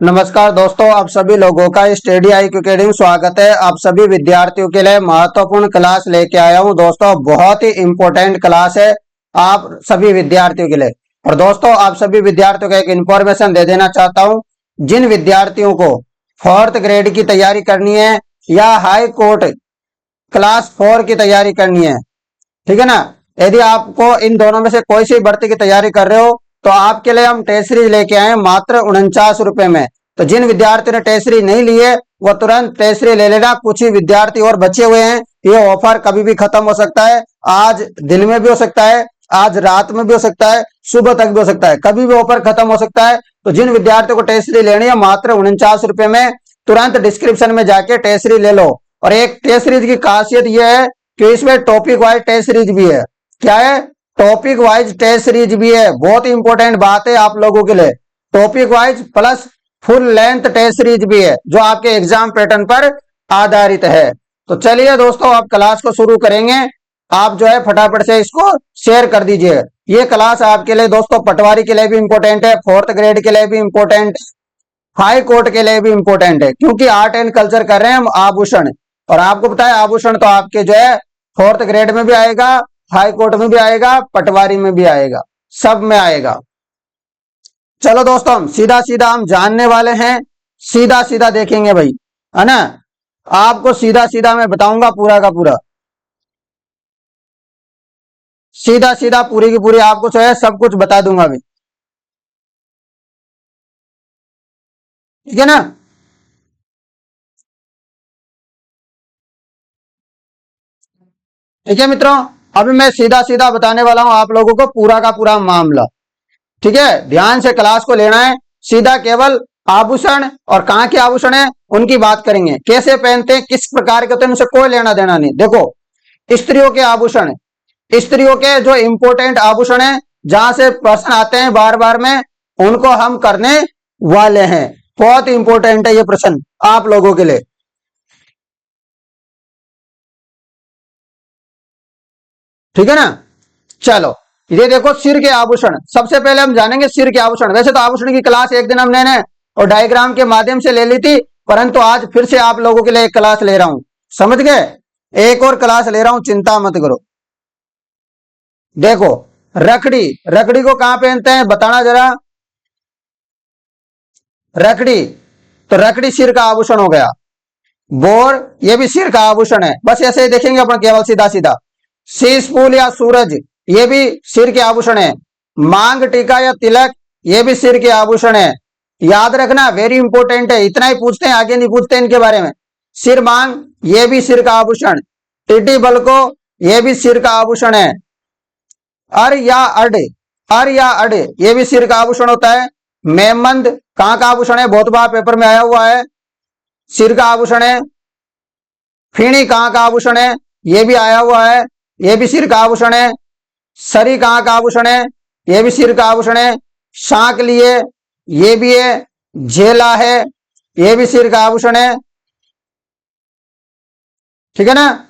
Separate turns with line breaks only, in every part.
नमस्कार दोस्तों, आप सभी लोगों का स्टडी IQ अकेडमी में स्वागत है। आप सभी विद्यार्थियों के लिए महत्वपूर्ण क्लास लेके आया हूं दोस्तों। बहुत ही इंपॉर्टेंट क्लास है आप सभी विद्यार्थियों के लिए। और दोस्तों, आप सभी विद्यार्थियों को एक इंफॉर्मेशन दे देना चाहता हूं। जिन विद्यार्थियों को 4th ग्रेड की तैयारी करनी है या हाई कोर्ट क्लास 4 की तैयारी करनी है, ठीक है ना, यदि आपको इन दोनों में से कोई सी भर्ती की तैयारी कर रहे हो तो आपके लिए हम टेस्ट सीरीज लेके आए मात्र 49 रुपए में। तो जिन विद्यार्थियों ने टेस्ट सीरीज नहीं लिए वो तुरंत टेस्ट सीरीज ले लेना। कुछ ही विद्यार्थी और बचे हुए हैं। ये ऑफर कभी भी खत्म हो सकता है। आज दिन में भी हो सकता है, आज रात में भी हो सकता है, सुबह तक भी हो सकता है, कभी भी ऑफर खत्म हो सकता है। तो जिन विद्यार्थियों को टेस्ट सीरीज लेनी है मात्र 49 रुपए में, तुरंत डिस्क्रिप्शन में जाके टेस्ट सीरीज ले लो। और एक टेस्ट सीरीज की खासियत यह है कि इसमें टॉपिक वाइज टेस्ट सीरीज भी है। क्या है? टॉपिक वाइज टेस्ट सीरीज भी है। बहुत ही इंपॉर्टेंट बात है आप लोगों के लिए। Topic wise plus full length test series भी है जो आपके एग्जाम पैटर्न पर आधारित है। तो चलिए दोस्तों, आप क्लास को शुरू करेंगे। आप जो है फटाफट से इसको शेयर कर दीजिए। ये क्लास आपके लिए दोस्तों पटवारी के लिए भी इंपॉर्टेंट है, 4th ग्रेड के लिए भी इंपॉर्टेंट है, हाई कोर्ट के लिए भी इंपॉर्टेंट है, क्योंकि आर्ट एंड कल्चर कर रहे हैं हम आभूषण। और आपको पता है आभूषण तो आपके जो है 4th ग्रेड में भी आएगा, हाई कोर्ट में भी आएगा, पटवारी में भी आएगा, सब में आएगा। चलो दोस्तों, हम सीधा सीधा हम जानने वाले हैं, सीधा सीधा देखेंगे भाई, है ना। आपको सीधा सीधा मैं बताऊंगा पूरा का पूरा, सीधा सीधा पूरी की पूरी आपको जो है सब कुछ बता दूंगा भाई, ठीक है ना। ठीक है मित्रों, अभी मैं सीधा सीधा बताने वाला हूं आप लोगों को पूरा का पूरा मामला। ठीक है, ध्यान से क्लास को लेना है। सीधा केवल आभूषण और कहां के आभूषण है उनकी बात करेंगे, कैसे पहनते हैं, किस प्रकार के होते हैं, उनसे कोई लेना देना नहीं। देखो, स्त्रियों के आभूषण, स्त्रियों के जो इंपोर्टेंट आभूषण है, जहां से प्रश्न आते हैं बार बार में, उनको हम करने वाले हैं। बहुत इंपॉर्टेंट है ये प्रश्न आप लोगों के लिए, ठीक है ना। चलो, ये देखो सिर के आभूषण। सबसे पहले हम जानेंगे सिर के आभूषण। वैसे तो आभूषण की क्लास एक दिन हमने और डायग्राम के माध्यम से ले ली थी, परंतु आज फिर से आप लोगों के लिए एक क्लास ले रहा हूं, समझ गए। एक और क्लास ले रहा हूं, चिंता मत करो। देखो, रखड़ी, रखड़ी को कहां पहनते हैं बताना जरा। रखड़ी, तो रखड़ी सिर का आभूषण हो गया। बोर, ये भी सिर का आभूषण है। बस ऐसे ही देखेंगे अपन केवल सीधा सीधा। शीश फूल या सूरज, ये भी सिर के आभूषण है। मांग टीका या तिलक, ये भी सिर के आभूषण है। याद रखना, वेरी इंपॉर्टेंट है, इतना ही पूछते हैं, आगे नहीं पूछते इनके बारे में। सिर मांग, ये भी सिर का आभूषण। टिटी बलको, ये भी सिर का आभूषण है। अर या अड, अर या अड, ये भी सिर का आभूषण होता है। मेमंद कहां का आभूषण है, बहुत बार पेपर में आया हुआ है, सिर का आभूषण है। फीणी कहां का आभूषण है, ये भी आया हुआ है, ये भी सिर का आभूषण है। सरी कहां का आभूषण है, ये भी सिर का आभूषण है। शांक लिए, ये भी है। झेला है, ये भी सिर का आभूषण है, ठीक है ना।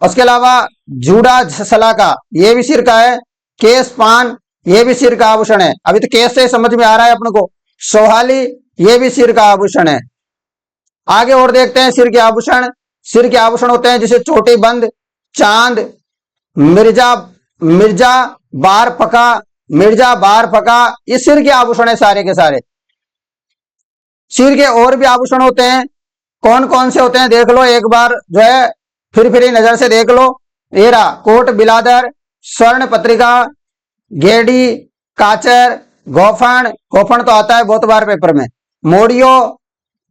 उसके अलावा जूड़ा सलाका, ये भी सिर का है। केस पान, ये भी सिर का आभूषण है। अभी तो केस से समझ में आ रहा है अपने को। सोहाली, ये भी सिर का आभूषण है। आगे और देखते हैं सिर के आभूषण। सिर के आभूषण होते हैं जैसे चोटी बंद, चांद, मिर्जा, मिर्जा बार फका, मिर्जा बार फका, ये सिर के आभूषण है सारे के सारे। सिर के और भी आभूषण होते हैं, कौन कौन से होते हैं देख लो एक बार, जो है फिर नजर से देख लो। एरा, कोट बिलादर, स्वर्ण पत्रिका, गेडी, काचर, गोफन, गोफन तो आता है बहुत बार पेपर में। मोड़ियो,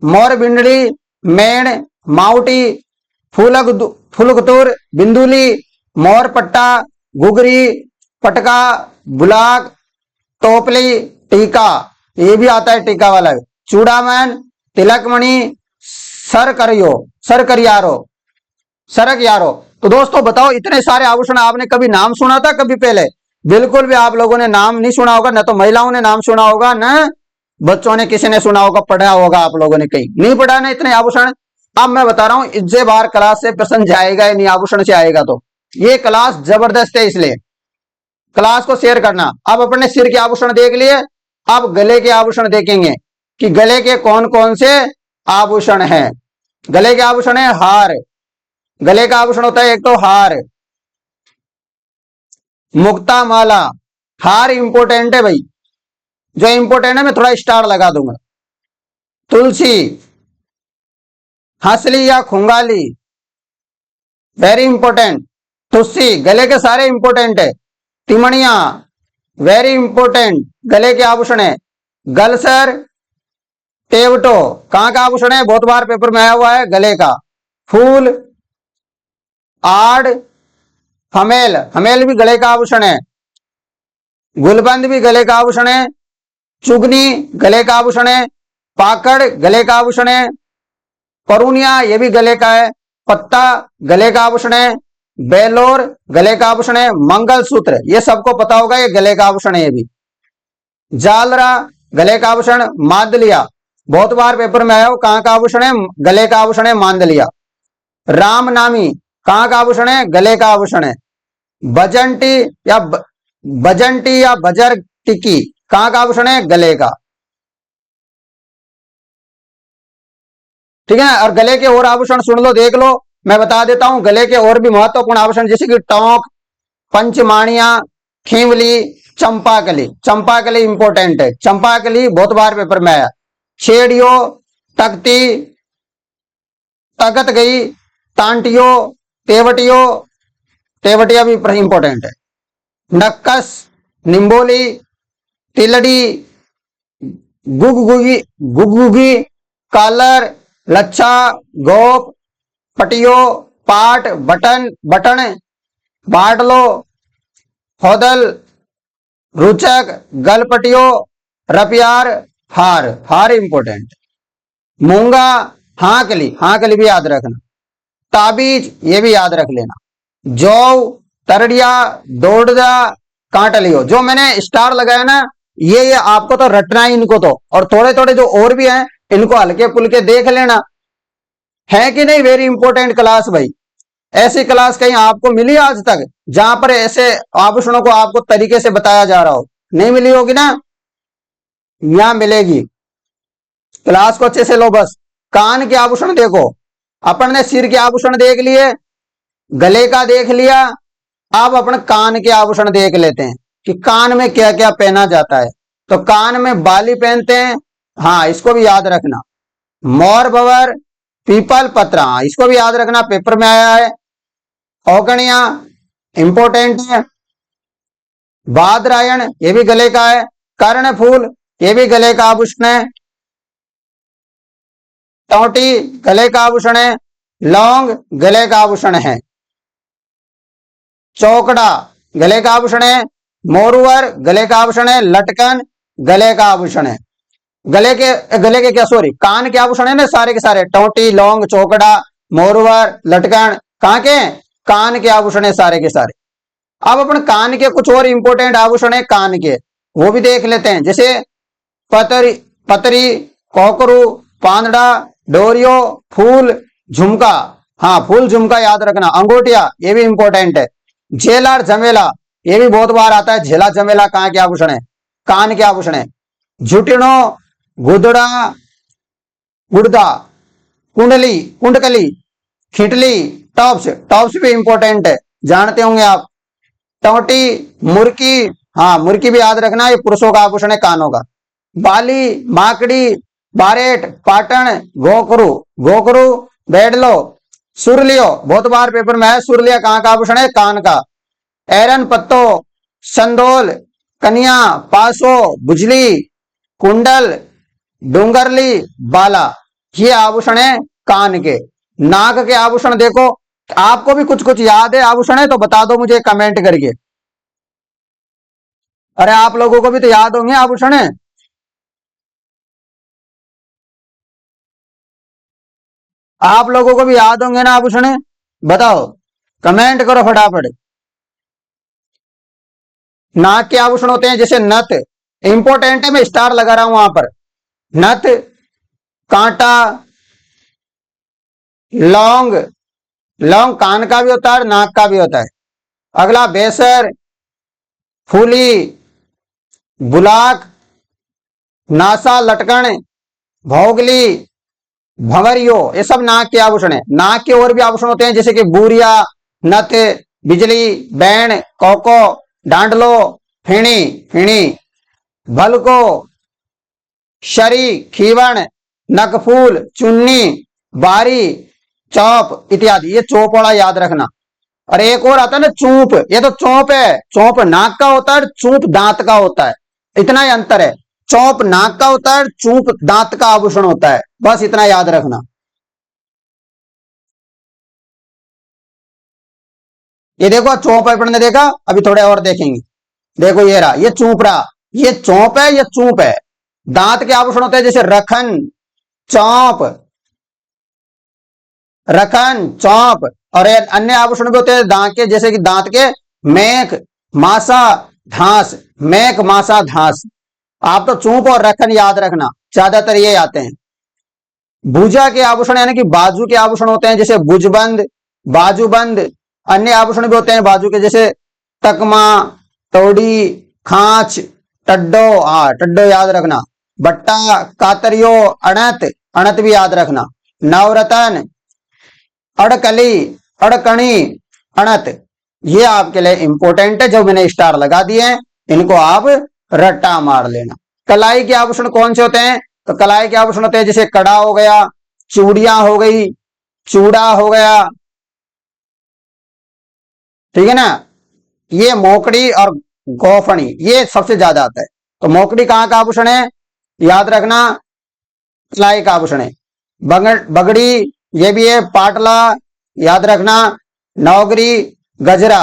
मोर बिंदड़ी, मेण, माउटी, फुलकतुर, बिंदुली, मोर पट्टा, गुगरी, पटका, बुलाक, टोपली, टीका, ये भी आता है टीका वाला। चूड़ामन, तिलकमणि, सर करियो, सर करियारो, सरक यारो। तो दोस्तों बताओ, इतने सारे आभूषण आपने कभी नाम सुना था कभी पहले? बिल्कुल भी आप लोगों ने नाम नहीं सुना होगा, न तो महिलाओं ने नाम सुना होगा, न बच्चों ने किसी ने सुना होगा, पढ़ा होगा आप लोगों ने कहीं नहीं पढ़ा ना इतने आभूषण। अब मैं बता रहा हूं, इज्जे बार क्लास से प्रश्न जाएगा ही नहीं, आभूषण से आएगा। तो ये क्लास जबरदस्त है, इसलिए क्लास को शेयर करना। अब अपने सिर के आभूषण देख लिए, अब गले के आभूषण देखेंगे। कि गले के कौन कौन से आभूषण हैं। गले के आभूषण है हार, गले का आभूषण होता है एक तो हार, मुक्ता माला। हार इंपॉर्टेंट है भाई, जो इंपॉर्टेंट है मैं थोड़ा स्टार लगा दूंगा। तुलसी, हंसली या खुंगाली, वेरी इंपॉर्टेंट। तुस्सी, गले के सारे इंपॉर्टेंट है। तिमणिया, वेरी इंपॉर्टेंट, गले के आभूषण है। गलसर, टेवटो, कहां का आभूषण है, बहुत बार पेपर में आया हुआ है, गले का। फूल, आड़, फमेल, फमेल भी गले का आभूषण है। गुलबंद भी गले का आभूषण है। चुगनी गले का आभूषण है। पाकड़ गले का आभूषण है। परुनिया ये भी गले का है। पत्ता गले का आभूषण है। बेलोर गले का आभूषण है। मंगलसूत्र ये सबको पता होगा, ये गले का आभूषण है। ये भी जालरा गले का आभूषण। मांदलिया बहुत बार पेपर में आया हो, कहां का आभूषण है, गले का आभूषण है मांदलिया। रामनामी कहां का आभूषण है, गले का आभूषण है। बजंटी या बजर टिकी कहां का आभूषण है, गले का। ठीक है। और गले के और आभूषण सुन लो, देख लो, मैं बता देता हूं गले के और भी महत्वपूर्ण आभूषण, जैसे कि टोंक, पंचमाणिया, खींवली, चंपाकली। चंपाकली इंपॉर्टेंट है, चंपाकली बहुत बार पेपर में आया। छेड़ियो, तख्ती, तगत गई, तांटियो, तेवटियो, तेवटिया भी इंपॉर्टेंट है। नक्कस, निम्बोली, तिलड़ी, गुगगुगी, गुगगुगी, कालर, लच्छा, गोप, पटियो, पाट, बटन, बटन, बाटलो, होदल, रुचक, गलपटियो, रपियार, हार, हार इंपॉर्टेंट। मूंगा, हाकली, हाकली भी याद रखना। ताबीज ये भी याद रख लेना। जौ, तरड़िया, दौड़दा, कांटलियो, जो मैंने स्टार लगाया ना, ये आपको तो रटना ही इनको तो, और थोड़े थोड़े जो और भी हैं इनको हल्के पुलके देख लेना, है कि नहीं। वेरी इंपॉर्टेंट क्लास भाई। ऐसी क्लास कहीं आपको मिली आज तक जहां पर ऐसे आभूषणों को आपको तरीके से बताया जा रहा हो, नहीं मिली होगी ना, यहां मिलेगी। क्लास को अच्छे से लो बस। कान के आभूषण देखो, अपन ने सिर के आभूषण देख लिए, गले का देख लिया, अब अपन कान के आभूषण देख लेते हैं कि कान में क्या क्या पहना जाता है। तो कान में बाली पहनते हैं, हाँ इसको भी याद रखना। मोर भंवर, पीपल पत्रा, इसको भी याद रखना, पेपर में आया है। औगणिया इंपॉर्टेंट है। बादरायण ये भी गले का है। कर्ण फूल ये भी गले का आभूषण है। टोटी गले का आभूषण है। लौंग गले का आभूषण है। चौकड़ा गले का आभूषण है। मोरुवर गले का आभूषण है। लटकन गले का आभूषण है। गले के क्या, सॉरी, कान के आभूषण है ना सारे के सारे, टोटी, लौंग, चौकड़ा, मोरुवर, लटकन, कहां के, कान के आभूषण है सारे के सारे। अब अपन कान के कुछ और इंपॉर्टेंट आभूषण है कान के, वो भी देख लेते हैं, जैसे पतरी, पतरी, कोकरू, पांदड़ा, डोरियो, फूल, झुमका, हाँ फूल झुमका याद रखना। अंगूठिया ये भी इंपॉर्टेंट है। झेला और झमेला ये भी बहुत बार आता है। झेला झमेला कहां के आभूषण है, कान के आभूषण है। झुटिनो, गुदड़ा, गुड़दा, कुंडली, कुंडकली, खिटली, टॉप्स, टॉप्स भी इंपॉर्टेंट है, जानते होंगे आप। टोटी, मुर्की, हाँ मुर्की भी याद रखना, ये पुरुषों का आभूषण है कानों का। बाली, माकड़ी, बारेट, पाटन, गोकरू, गोकरू, बेडलो, सुरलियो बहुत बार पेपर में है, सुरलिया कहां का आभूषण है, कान का। एरन पत्तो, संदोल, कन्या, पासो, बुजली, कुंडल, डूंगरली, बाला, ये आभूषण है कान के। नाक के आभूषण देखो, आपको भी कुछ कुछ याद है आभूषण है तो बता दो मुझे कमेंट करके। अरे आप लोगों को भी तो याद होंगे आभूषण है, आप लोगों को भी याद होंगे ना आभूषण है, बताओ, कमेंट करो फटाफट। नाक के आभूषण होते हैं जैसे नथ, इंपॉर्टेंट है, मैं स्टार लगा रहा हूं वहां पर। नथ, कांटा, लौंग, लौंग कान का भी होता है नाक का भी होता है। अगला बेसर, फूली, बुलाक, नासा लटकन, भौगली, भंवरियो, ये सब नाक के आभूषण है। नाक के और भी आभूषण होते हैं जैसे कि बूरिया, नथ, बिजली, बैंड, कोको, डांडलो, फिणी, फिणी, भलको, शरी, खीवण, नकफूल, चुन्नी, बारी, चौप इत्यादि। ये चौप वाला याद रखना। और एक और आता है ना चूप, ये तो चौप है, चौप नाक का होता है, चूप दांत का होता है, इतना ही अंतर है। चौप नाक का होता है, चूप दांत का आभूषण होता है, बस इतना याद रखना। ये देखो चौप अपन ने देखा, अभी थोड़े और देखेंगे। देखो ये रहा, ये चूप रहा, ये चौप है, ये चूप है। दांत के आभूषण होते हैं जैसे रखन, चौप, रखन, चौप। और अन्य आभूषण भी होते हैं दांत के, जैसे कि दांत के मेख, मासा, धांस, मेख, मासा, धांस। आप तो चूप और रखन याद रखना, ज्यादातर ये आते हैं। भुजा के आभूषण यानी कि बाजू के आभूषण होते हैं जैसे भुजबंद, बाजूबंद। अन्य आभूषण भी होते हैं बाजू के जैसे तकमा, तोड़ी, खांच, टड्डो, टड्डो याद रखना। बट्टा, कातरियो, अणत, अणत भी याद रखना। नवरतन, अड़कली, अड़कणी, अणत, ये आपके लिए इंपॉर्टेंट है। जो मैंने स्टार लगा दिए हैं इनको आप रट्टा मार लेना। कलाई के आभूषण कौन से होते हैं? तो कलाई के आभूषण होते हैं जैसे कड़ा हो गया, चूड़ियां हो गई, चूड़ा हो गया, ठीक है ना। ये मोकड़ी और गोफणी ये सबसे ज्यादा आता है। तो मोकड़ी कहाँ का आभूषण है? याद रखना, कलाई का आभूषण है। बगड़ी ये भी है, पाटला याद रखना। नौगरी, गजरा,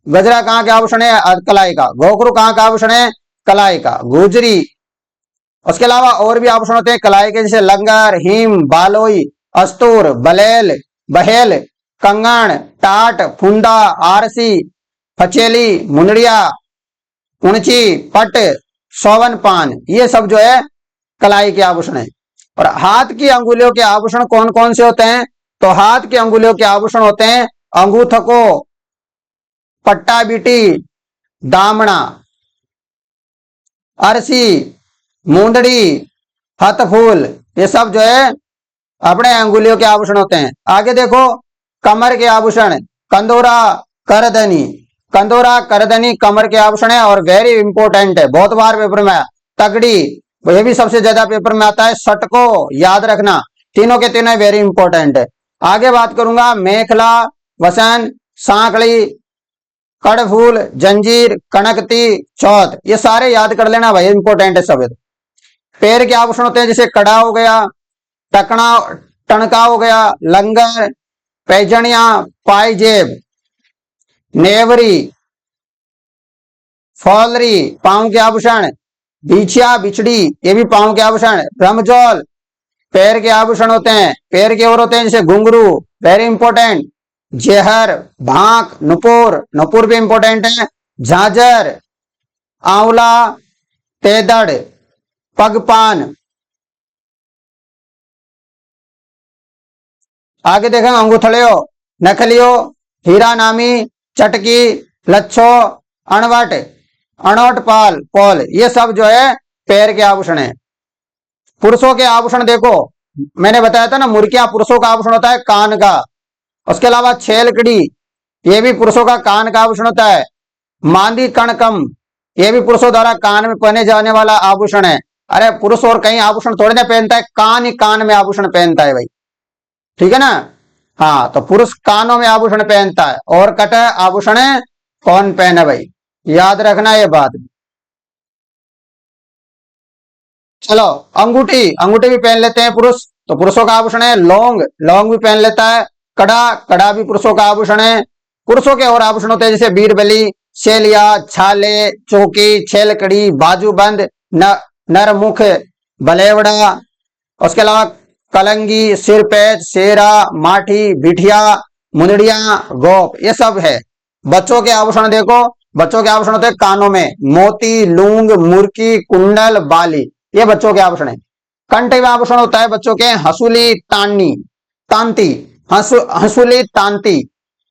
गजरा कहाँ का आभूषण है? कलाई का। घोघरू कहाँ का आभूषण है? कलाई का। गुजरी, उसके अलावा और भी आभूषण होते हैं कलाई के जैसे लंगर, हिम, बालोई, अस्तूर, बलेल, बहेल, कंगन, टाट, फुंदा, आरसी, फचेली, मुंदड़िया, उणची, पट, सौवन पान, ये सब जो है कलाई के आभूषण है। और हाथ की अंगुलियों के आभूषण कौन कौन से होते हैं? तो हाथ की अंगुलियों के आभूषण होते हैं अंगूठको, पट्टा बीटी, दामना, अरसी, मुंदड़ी, हथफूल, ये सब जो है अपने अंगुलियों के आभूषण होते हैं। आगे देखो कमर के आभूषण, कंदोरा, करदनी, कंदोरा, करदनी कमर के आभूषण है और वेरी इंपॉर्टेंट है, बहुत बार पेपर में आया। तगड़ी, ये भी सबसे ज्यादा पेपर में आता है। सटको याद रखना, तीनों के तीनों वेरी इंपॉर्टेंट है। आगे बात करूंगा मेखला, वसन, सांकड़ी, कड़फूल, जंजीर, कनकती, चौथ, ये सारे याद कर लेना भाई, इंपॉर्टेंट है सब। पैर के आभूषण होते हैं जैसे कड़ा हो गया, टकना, टणका हो गया, लंगर, पैजनिया, पायजेब, नेवरी, फौलरी, पांव के आभूषण, बिछिया, बिछड़ी, ये भी पांव के आभूषण। ब्रह्मजौल पैर के आभूषण होते हैं, पैर के और होते हैं जैसे घुंघरू, वेरी इंपॉर्टेंट। जेहर, भांक, नुपुर, नुपुर भी इंपॉर्टेंट है। झांझर, आंवला, तेदड़, पगपान। आगे देखें अंगूठलियो, नखलियो, हीरा नामी, चटकी, लच्छो, अणवट, अणोट पाल, पॉल, ये सब जो है पैर के आभूषण है। पुरुषों के आभूषण देखो, मैंने बताया था ना मुर्किया पुरुषों का आभूषण होता है कान का। उसके अलावा छेलकड़ी, ये भी पुरुषों का कान का आभूषण होता है। मांदी कणकम, ये भी पुरुषों द्वारा कान में पहने जाने वाला आभूषण है। अरे पुरुष और कहीं आभूषण थोड़े ना पहनता है, कान ही कान में आभूषण पहनता है भाई, ठीक है ना। हाँ, तो पुरुष कानों में आभूषण पहनता है और कट आभूषण कौन पहने भाई, याद रखना ये बात। चलो अंगूठी, अंगूठी भी पहन लेते हैं पुरुष, तो पुरुषों का आभूषण है। लौंग, लौंग भी पहन लेता है। कड़ा, कड़ा भी पुरुषों का आभूषण है। पुरुषों के और आभूषण होते हैं जैसे बीरबली, शेलिया, छाले, चौकी, छेलकड़ी, बाजूबंद, नरमुख, बलेवड़ा, उसके अलावा कलंगी, सिरपैच, शेरा, माठी, बिठिया, मुंदड़िया, गोप, ये सब है। बच्चों के आभूषण देखो, बच्चों के आभूषण होते हैं कानों में मोती, लूंग, मुर्की, कुंडल, बाली, ये बच्चों के आभूषण है। कंठ में आभूषण होता है बच्चों के हसूली, तानी, तांती, हसूली, तांती।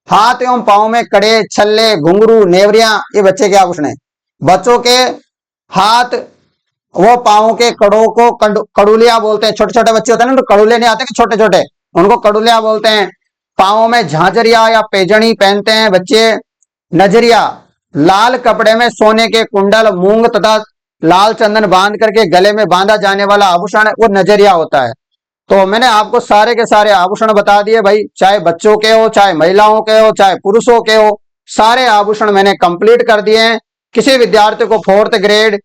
हाथ एवं पांव में कड़े, छल्ले, घुंघरू, नेवरिया, ये बच्चे के आभूषण है। बच्चों के हाथ, वो पाँव के कड़ों को कड़ुलिया बोलते हैं। छोटे छोटे बच्चे होते हैं ना, तो कड़ुले नहीं आते कि छोटे छोटे, उनको कड़ुलिया बोलते हैं। पाँव में झांझरिया या पेजनी पहनते हैं बच्चे। नजरिया, लाल कपड़े में सोने के कुंडल, मूंग तथा लाल चंदन बांध करके गले में बांधा जाने वाला आभूषण वो नजरिया होता है। तो मैंने आपको सारे के सारे आभूषण बता दिए भाई, चाहे बच्चों के हो, चाहे महिलाओं के हो, चाहे पुरुषों के हो, सारे आभूषण मैंने कंप्लीट कर दिए हैं। किसी विद्यार्थी को 4th ग्रेड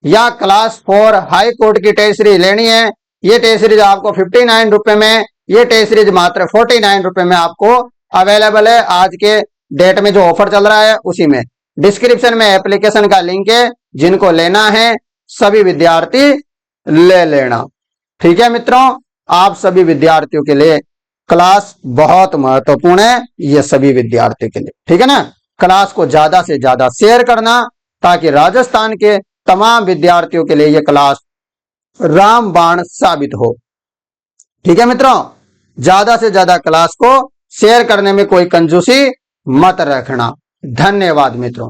या क्लास 4 हाई कोर्ट की टेस्ट सीरीज लेनी है, ये टेस्ट सीरीज आपको 59 रुपए में, ये टेस्ट सीरीज मात्र 49 रुपए में आपको अवेलेबल है। आज के डेट में जो ऑफर चल रहा है उसी में। डिस्क्रिप्शन में एप्लीकेशन का लिंक है, जिनको लेना है सभी विद्यार्थी ले लेना। ठीक है मित्रों, आप सभी विद्यार्थियों के लिए क्लास बहुत महत्वपूर्ण है, ये सभी विद्यार्थियों के लिए। ठीक है ना, क्लास को ज्यादा से ज्यादा शेयर करना, ताकि राजस्थान के तमाम विद्यार्थियों के लिए ये क्लास रामबाण साबित हो। ठीक है मित्रों, ज्यादा से ज्यादा क्लास को शेयर करने में कोई कंजूसी मत रखना। धन्यवाद मित्रों।